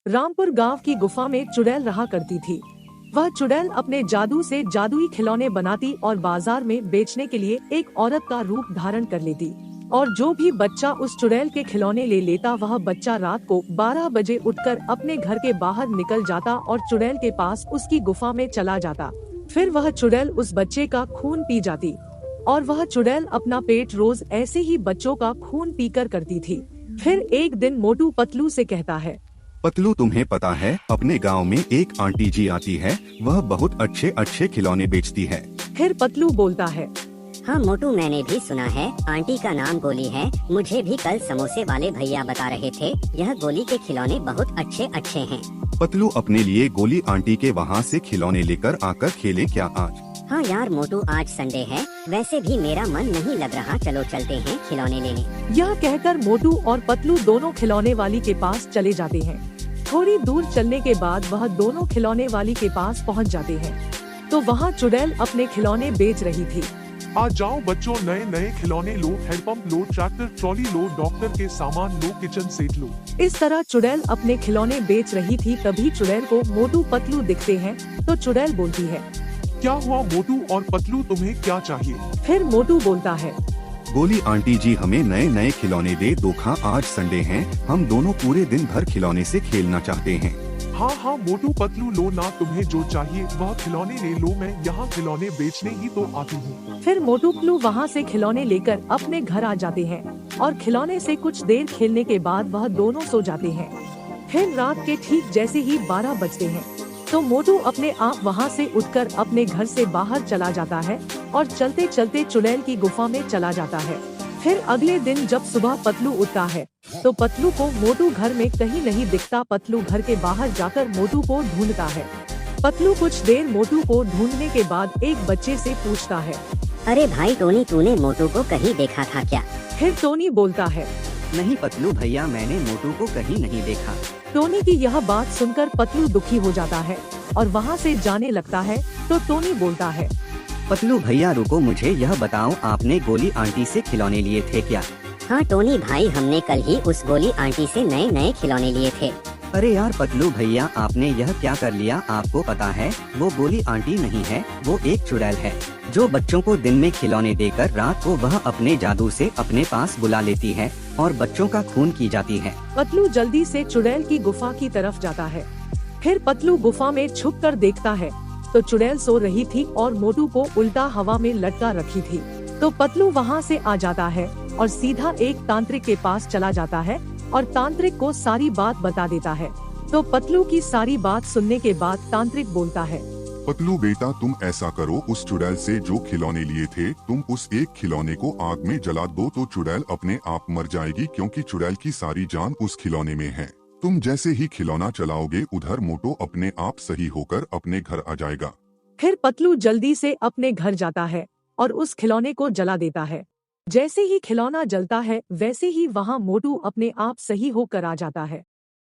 रामपुर गांव की गुफा में चुड़ैल रहा करती थी। वह चुड़ैल अपने जादू से जादुई खिलौने बनाती और बाजार में बेचने के लिए एक औरत का रूप धारण कर लेती। और जो भी बच्चा उस चुड़ैल के खिलौने ले लेता वह बच्चा रात को 12 बजे उठकर अपने घर के बाहर निकल जाता और चुड़ैल के पास उसकी गुफा में चला जाता। फिर वह चुड़ैल उस बच्चे का खून पी जाती और वह चुड़ैल अपना पेट रोज ऐसे ही बच्चों का खून पीकर करती थी। फिर एक दिन मोटू पतलू से कहता है, पतलू तुम्हें पता है अपने गांव में एक आंटी जी आती है, वह बहुत अच्छे अच्छे खिलौने बेचती है। फिर पतलू बोलता है, हाँ मोटू, मैंने भी सुना है। आंटी का नाम गोली है। मुझे भी कल समोसे वाले भैया बता रहे थे यह गोली के खिलौने बहुत अच्छे अच्छे हैं। पतलू अपने लिए गोली आंटी के वहाँ से खिलौने लेकर आकर खेले क्या आज? हाँ यार मोटू, आज संडे है, वैसे भी मेरा मन नहीं लग रहा, चलो चलते हैं खिलौने लेने। यह कहकर मोटू और पतलू दोनों खिलौने वाली के पास चले जाते हैं। थोड़ी दूर चलने के बाद वह दोनों खिलौने वाली के पास पहुंच जाते हैं तो वहां चुड़ैल अपने खिलौने बेच रही थी। आ जाओ बच्चों, नए नए खिलौने लो, हैंडपंप लो, ट्रैक्टर ट्रॉली लो, डॉक्टर के सामान लो, किचन सेट लो। इस तरह चुड़ैल अपने खिलौने बेच रही थी। तभी चुड़ैल को मोटू पतलू दिखते हैं तो चुड़ैल बोलती है, क्या हुआ मोटू और पतलू, तुम्हें क्या चाहिए? फिर मोटू बोलता है, गोली आंटी जी हमें नए नए खिलौने दे दो, आज संडे है, हम दोनों पूरे दिन भर खिलौने से खेलना चाहते हैं। हाँ हाँ मोटू पतलू, लो ना, तुम्हें जो चाहिए वह खिलौने ले लो, मैं यहाँ खिलौने बेचने ही तो आती हूँ। फिर मोटू पतलू वहाँ से खिलौने लेकर अपने घर आ जाते हैं और खिलौने से कुछ देर खेलने के बाद वह दोनों सो जाते हैं। फिर रात के ठीक जैसे ही 12 बजते हैं तो मोटू अपने आप वहाँ से उठकर अपने घर से बाहर चला जाता है और चलते चलते चुड़ैल की गुफा में चला जाता है। फिर अगले दिन जब सुबह पतलू उठता है तो पतलू को मोटू घर में कहीं नहीं दिखता। पतलू घर के बाहर जाकर मोटू को ढूंढता है। पतलू कुछ देर मोटू को ढूंढने के बाद एक बच्चे से पूछता है, अरे भाई टोनी, तूने मोटू को कहीं देखा था क्या? फिर टोनी बोलता है, नहीं पतलू भैया, मैंने मोटू को कहीं नहीं देखा। टोनी की यह बात सुनकर पतलू दुखी हो जाता है और वहाँ से जाने लगता है तो टोनी बोलता है, पतलू भैया रुको, मुझे यह बताओ, आपने गोली आंटी से खिलौने लिए थे क्या? हाँ टोनी भाई, हमने कल ही उस गोली आंटी से नए नए खिलौने लिए थे। अरे यार पतलू भैया, आपने यह क्या कर लिया? आपको पता है वो गोली आंटी नहीं है, वो एक चुड़ैल है जो बच्चों को दिन में खिलौने देकर रात को वह अपने जादू से अपने पास बुला लेती है और बच्चों का खून की जाती है। पतलू जल्दी से चुड़ैल की गुफा की तरफ जाता है। फिर पतलू गुफा में छुपकर देखता है तो चुड़ैल सो रही थी और मोटू को उल्टा हवा में लटका रखी थी। तो पतलू वहाँ से आ जाता है और सीधा एक तांत्रिक के पास चला जाता है और तांत्रिक को सारी बात बता देता है। तो पतलू की सारी बात सुनने के बाद तांत्रिक बोलता है, पतलू बेटा, तुम ऐसा करो, उस चुड़ैल से जो खिलौने लिए थे तुम उस एक खिलौने को आग में जला दो तो चुड़ैल अपने आप मर जाएगी, क्योंकि चुड़ैल की सारी जान उस खिलौने में है। तुम जैसे ही खिलौना चलाओगे उधर मोटू अपने आप सही होकर अपने घर आ जाएगा। फिर पतलू जल्दी से अपने घर जाता है और उस खिलौने को जला देता है। जैसे ही खिलौना जलता है वैसे ही वहाँ मोटू अपने आप सही होकर आ जाता है।